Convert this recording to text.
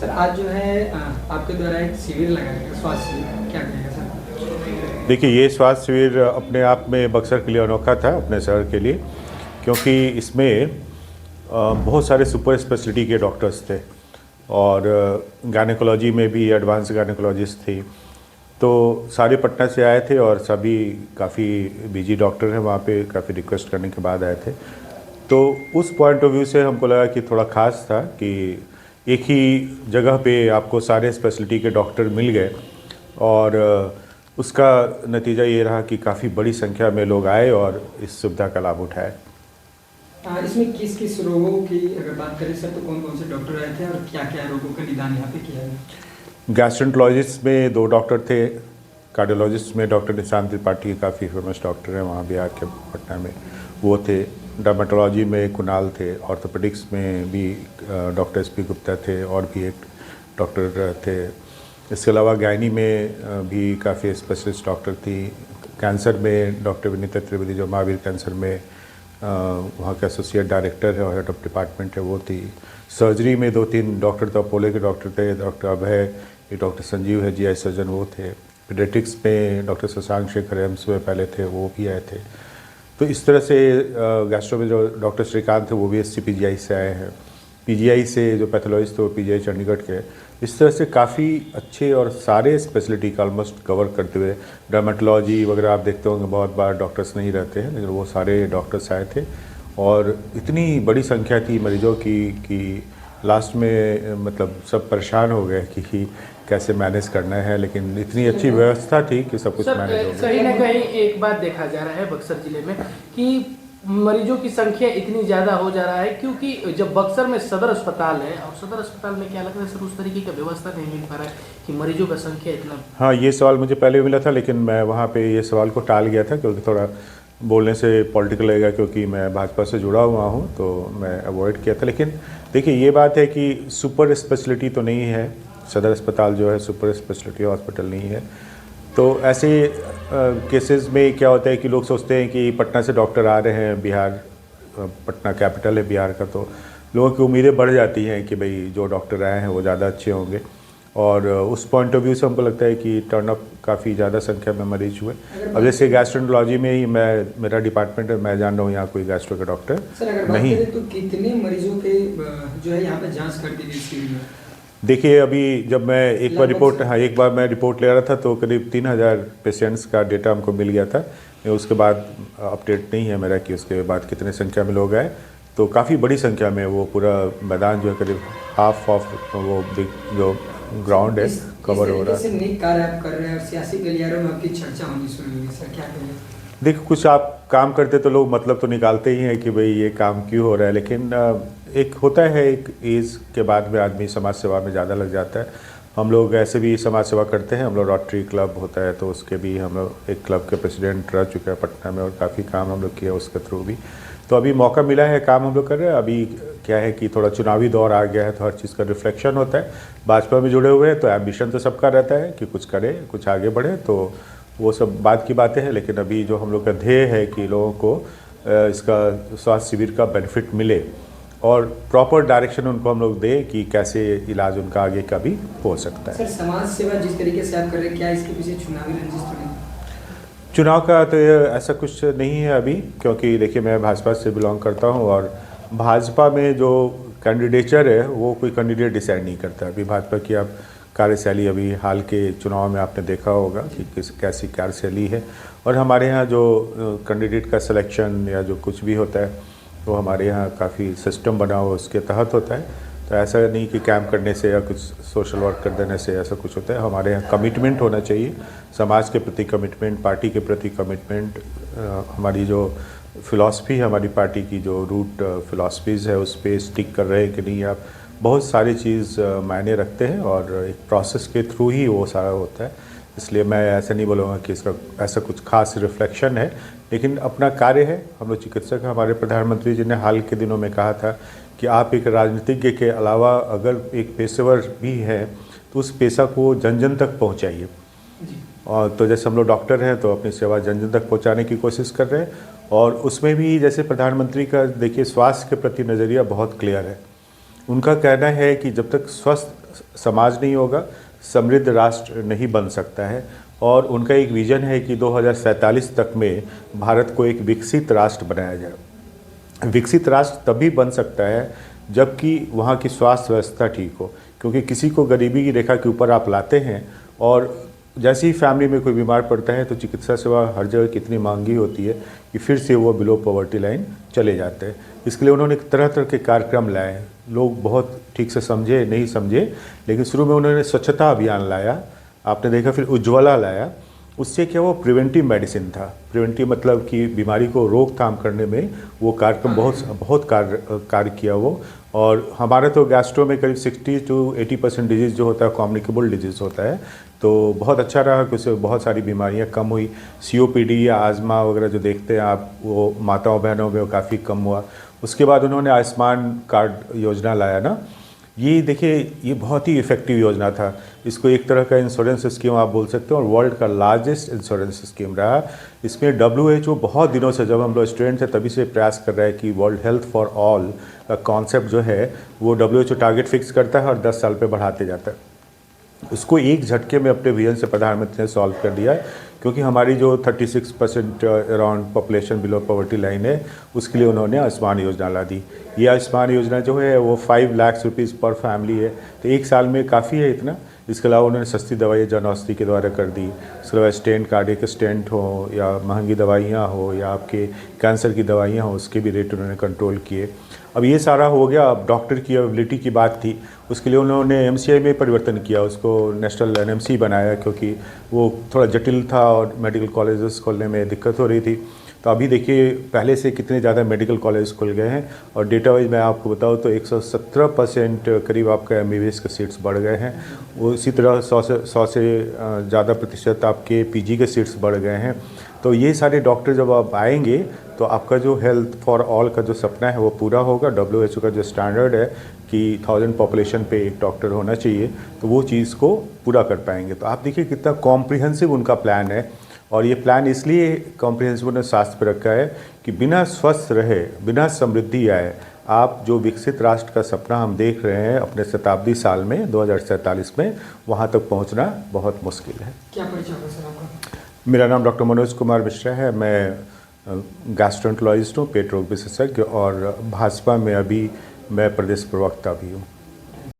Sir आज जो है आपके द्वारा एक शिविर लगाया गया, स्वास्थ्य शिविर, क्या कहेगा सर? देखिए, ये स्वास्थ्य शिविर अपने आप में बक्सर के लिए अनोखा था, अपने शहर के लिए, क्योंकि इसमें बहुत सारे सुपर स्पेशलिटी के डॉक्टर्स थे और गायनेकोलॉजी में भी एडवांस गायनेकोलॉजिस्ट थी। तो सारे पटना से आए थे और सभी काफ़ी बिजी डॉक्टर हैं वहाँ पे, काफ़ी रिक्वेस्ट करने के बाद आए थे। तो उस पॉइंट ऑफ व्यू से हमको लगा कि थोड़ा ख़ास था कि एक ही जगह पे आपको सारे स्पेशलिटी के डॉक्टर मिल गए और उसका नतीजा ये रहा कि काफ़ी बड़ी संख्या में लोग आए और इस सुविधा का लाभ उठाए। इसमें किस किस रोगों की अगर बात करें सर, तो कौन कौन से डॉक्टर आए थे और क्या क्या रोगों का निदान यहाँ पे किया है? गैस्ट्रोएंटरोलॉजिस्ट में 2 डॉक्टर थे, कार्डियोलॉजिस्ट में डॉक्टर निशांत त्रिपाठी काफ़ी फेमस डॉक्टर हैं वहाँ बिहार के पटना में, वो थे। डर्मेटोलॉजी में कुणाल थे, ऑर्थोपेडिक्स में भी डॉक्टर एस.पी. गुप्ता थे और भी एक डॉक्टर थे। इसके अलावा गायनी में भी काफ़ी स्पेशलिस्ट डॉक्टर थी। कैंसर में डॉक्टर विनीता त्रिवेदी जो महावीर कैंसर में वहाँ के एसोसिएट डायरेक्टर है और हेड ऑफ डिपार्टमेंट है, वो थी। सर्जरी में 2-3 डॉक्टर तो अपोलो के डॉक्टर थे, डॉक्टर अभय, एक डॉक्टर संजीव है जीआई सर्जन, वो थे। पीडियाट्रिक्स में डॉक्टर शशांक शेखर एम्स में पहले थे, वो भी आए थे। तो इस तरह से गैस्ट्रो में जो डॉक्टर श्रीकांत थे वो भी SCPGI से आए हैं। PGI से जो पैथोलॉजिस्ट थे वो PGI चंडीगढ़ के। इस तरह से काफ़ी अच्छे और सारे स्पेशलिटी का ऑलमोस्ट कवर करते हुए, डर्मेटोलॉजी वगैरह आप देखते होंगे बहुत बार डॉक्टर्स नहीं रहते हैं, लेकिन वो सारे डॉक्टर्स आए थे और इतनी बड़ी संख्या थी मरीजों की कि लास्ट में मतलब सब परेशान हो गए कि कैसे मैनेज करना है, लेकिन इतनी अच्छी व्यवस्था थी कि सब कुछ मैनेज हो गया। कहीं ना कहीं एक बात देखा जा रहा है बक्सर जिले में कि मरीजों की संख्या इतनी ज़्यादा हो जा रहा है, क्योंकि जब बक्सर में सदर अस्पताल है और सदर अस्पताल में क्या लगता है सर उस तरीके का व्यवस्था नहीं मिल पा रहा है कि मरीजों का संख्या इतना। हाँ, ये सवाल मुझे पहले मिला था, लेकिन मैं वहाँ पे ये सवाल को टाल गया था क्योंकि थोड़ा बोलने से पॉलिटिकल लगेगा, क्योंकि मैं भाजपा से जुड़ा हुआ हूँ तो मैं अवॉइड किया था। लेकिन देखिए, ये बात है कि सुपर स्पेशलिटी तो नहीं है, सदर अस्पताल जो है सुपर स्पेशलिटी हॉस्पिटल नहीं है। तो ऐसे केसेस में क्या होता है कि लोग सोचते हैं कि पटना से डॉक्टर आ रहे हैं, बिहार, पटना कैपिटल है बिहार का, तो लोगों की उम्मीदें बढ़ जाती हैं कि भाई जो डॉक्टर आए हैं वो ज़्यादा अच्छे होंगे। और उस पॉइंट ऑफ व्यू से हमको लगता है कि टर्नअप काफ़ी ज़्यादा संख्या में मरीज हुए। अब जैसे गैस्ट्रोएंटरोलॉजी में ही मेरा डिपार्टमेंट है, मैं जान रहा हूँ यहाँ कोई गैस्ट्रो का डॉक्टर नहीं। तो कितने मरीजों के जो है यहाँ पे जाँच कर दी गई? देखिए, अभी जब मैं एक बार मैं रिपोर्ट ले रहा था तो करीब 3000 पेशेंट्स का डेटा हमको मिल गया था। उसके बाद अपडेट नहीं है मेरा कि उसके बाद कितने संख्या में लोग आए। तो काफ़ी बड़ी संख्या में वो पूरा मैदान जो है करीब हाफ ऑफ वो बिग जो ग्राउंड है कवर हो रहा है। नेक कार्य आप कर रहे हैं और सियासी गलियारों में आपकी चर्चा होनी शुरू हुई, सर क्या कहेंगे? देखो, कुछ आप काम करते तो लोग मतलब तो निकालते ही हैं कि भाई ये काम क्यों हो रहा है, लेकिन एक होता है, एक एज के बाद में आदमी समाज सेवा में ज़्यादा लग जाता है। हम लोग ऐसे भी समाज सेवा करते हैं, हम लोग रोटरी क्लब होता है तो उसके भी हम लोग एक क्लब के प्रेसिडेंट रह चुके हैं पटना में और काफ़ी काम हम लोग किया उसके थ्रू भी। तो अभी मौका मिला है, काम हम लोग कर रहे हैं। अभी क्या है कि थोड़ा चुनावी दौर आ गया है तो हर चीज़ का रिफ्लेक्शन होता है। भाजपा में जुड़े हुए हैं तो एम्बिशन तो सबका रहता है कि कुछ करे, कुछ आगे बढ़े, तो वो सब बात की बातें हैं। लेकिन अभी जो हम लोग का ध्येय है कि लोगों को इसका स्वास्थ्य शिविर का बेनिफिट मिले और प्रॉपर डायरेक्शन उनको हम लोग दें कि कैसे इलाज उनका आगे का भी हो सकता है। सर समाज सेवा जिस तरीके से आप कर रहे हैं, क्या इसके पीछे चुनावी रंजिश तो नहीं? चुनाव का तो ऐसा कुछ नहीं है अभी, क्योंकि देखिए मैं भाजपा से बिलोंग करता हूँ और भाजपा में जो कैंडिडेचर है वो कोई कैंडिडेट डिसाइड नहीं करता। अभी भाजपा की आप कार्यशैली अभी हाल के चुनाव में आपने देखा होगा कि कैसी कार्यशैली है, और हमारे यहाँ जो कैंडिडेट का सिलेक्शन या जो कुछ भी होता है वो हमारे यहाँ काफ़ी सिस्टम बना हुआ उसके तहत होता है। तो ऐसा नहीं कि कैंप करने से या कुछ सोशल वर्क कर देने से ऐसा कुछ होता है। हमारे यहाँ कमिटमेंट होना चाहिए, समाज के प्रति कमिटमेंट, पार्टी के प्रति कमिटमेंट। हमारी जो फ़िलॉसफी है, हमारी पार्टी की जो रूट फ़िलॉसफीज़ है उस पर स्टिक कर रहे हैं कि नहीं, आप बहुत सारी चीज़ मायने रखते हैं और एक प्रोसेस के थ्रू ही वो सारा होता है। इसलिए मैं ऐसा नहीं बोलूँगा कि इसका ऐसा कुछ खास रिफ्लेक्शन है, लेकिन अपना कार्य है। हम लोग चिकित्सक, हमारे प्रधानमंत्री जी ने हाल के दिनों में कहा था कि आप एक राजनीतिज्ञ के अलावा अगर एक पेशेवर भी हैं तो उस पेशा को जन जन तक पहुँचाइए। और तो जैसे हम लोग डॉक्टर हैं तो अपनी सेवा जन जन तक पहुँचाने की कोशिश कर रहे हैं, और उसमें भी जैसे प्रधानमंत्री का देखिए स्वास्थ्य के प्रति नज़रिया बहुत क्लियर है। उनका कहना है कि जब तक स्वस्थ समाज नहीं होगा, समृद्ध राष्ट्र नहीं बन सकता है। और उनका एक विज़न है कि 2047 तक में भारत को एक विकसित राष्ट्र बनाया जाए। विकसित राष्ट्र तभी बन सकता है जबकि वहाँ की स्वास्थ्य व्यवस्था ठीक हो, क्योंकि किसी को गरीबी की रेखा के ऊपर आप लाते हैं और जैसे ही फैमिली में कोई बीमार पड़ता है तो चिकित्सा सेवा हर जगह कितनी महंगी होती है कि फिर से वो बिलो पॉवर्टी लाइन चले जाते हैं। इसके लिए उन्होंने तरह तरह के कार्यक्रम लाए। लोग बहुत ठीक से समझे नहीं समझे, लेकिन शुरू में उन्होंने स्वच्छता अभियान लाया, आपने देखा, फिर उज्ज्वला लाया। उससे क्या, वो प्रिवेंटिव मेडिसिन था। प्रिवेंटिव मतलब कि बीमारी को रोकथाम करने में वो कार्यक्रम बहुत कार्य किया वो। और हमारे तो गैस्ट्रो में करीब 60 to 80% डिजीज़ जो होता है कम्युनिकेबल डिजीज़ होता है, तो बहुत अच्छा रहा कि उससे बहुत सारी बीमारियां कम हुई। COPD या आज़मा वगैरह जो देखते हैं आप, वो माताओं बहनों में वो काफ़ी कम हुआ। उसके बाद उन्होंने आयुष्मान कार्ड योजना लाया ना, ये देखिए ये बहुत ही इफ़ेक्टिव योजना था। इसको एक तरह का इंश्योरेंस स्कीम आप बोल सकते हो और वर्ल्ड का लार्जेस्ट इंश्योरेंस स्कीम रहा। इसमें WHO बहुत दिनों से, जब हम लोग स्टूडेंट थे तभी से प्रयास कर रहा है कि वर्ल्ड हेल्थ फॉर ऑल का कॉन्सेप्ट जो है वो WHO टारगेट फिक्स करता है और 10 साल पे बढ़ाते जाता है। उसको एक झटके में अपने विजन से प्रधानमंत्री ने सॉल्व कर दिया है, क्योंकि हमारी जो 36% around population below poverty line है, उसके लिए उन्होंने आयुष्मान योजना ला दी। ये आयुष्मान योजना जो है वो 5 लाख रुपीज़ पर फैमिली है, तो एक साल में काफ़ी है इतना। इसके अलावा उन्होंने सस्ती दवाइयाँ जन औषधि के द्वारा कर दी। उसके अलावा स्टेंट, कार्डियक स्टेंट हो या महंगी दवाइयाँ हो या आपके कैंसर की दवाइयाँ हो, उसके भी रेट उन्होंने कंट्रोल किए। अब ये सारा हो गया। अब डॉक्टर की अवेलेबिलिटी की बात थी, उसके लिए उन्होंने MCI में परिवर्तन किया, उसको नेशनल NMC बनाया, क्योंकि वो थोड़ा जटिल था और मेडिकल कॉलेजेस खोलने में दिक्कत हो रही थी। तो अभी देखिए पहले से कितने ज़्यादा मेडिकल कॉलेज खुल गए हैं। और डेटा वाइज मैं आपको बताऊँ तो 117% करीब आपका MBBS के सीट्स बढ़ गए हैं। उसी तरह 100 से ज़्यादा प्रतिशत आपके PG के सीट्स बढ़ गए हैं। तो ये सारे डॉक्टर जब आप आएंगे तो आपका जो हेल्थ फॉर ऑल का जो सपना है वो पूरा होगा। WHO का जो स्टैंडर्ड है कि 1000 पॉपुलेशन पे एक डॉक्टर होना चाहिए, तो वो चीज़ को पूरा कर पाएंगे। तो आप देखिए कितना कॉम्प्रिहेंसिव उनका प्लान है। और ये प्लान इसलिए कॉम्प्रिहेंसिव उन्होंने स्वास्थ्य पर रखा है कि बिना स्वस्थ रहे, बिना समृद्धि आए, आप जो विकसित राष्ट्र का सपना हम देख रहे हैं अपने शताब्दी साल में 2047 में, वहाँ तक पहुँचना बहुत मुश्किल है। क्या परिचय होगा सर आपका? मेरा नाम डॉक्टर मनोज कुमार मिश्रा है। मैं गैस्ट्रोएंटरोलॉजिस्ट हूँ, पेट रोग विशेषज्ञ, और भाजपा में अभी मैं प्रदेश प्रवक्ता भी हूँ।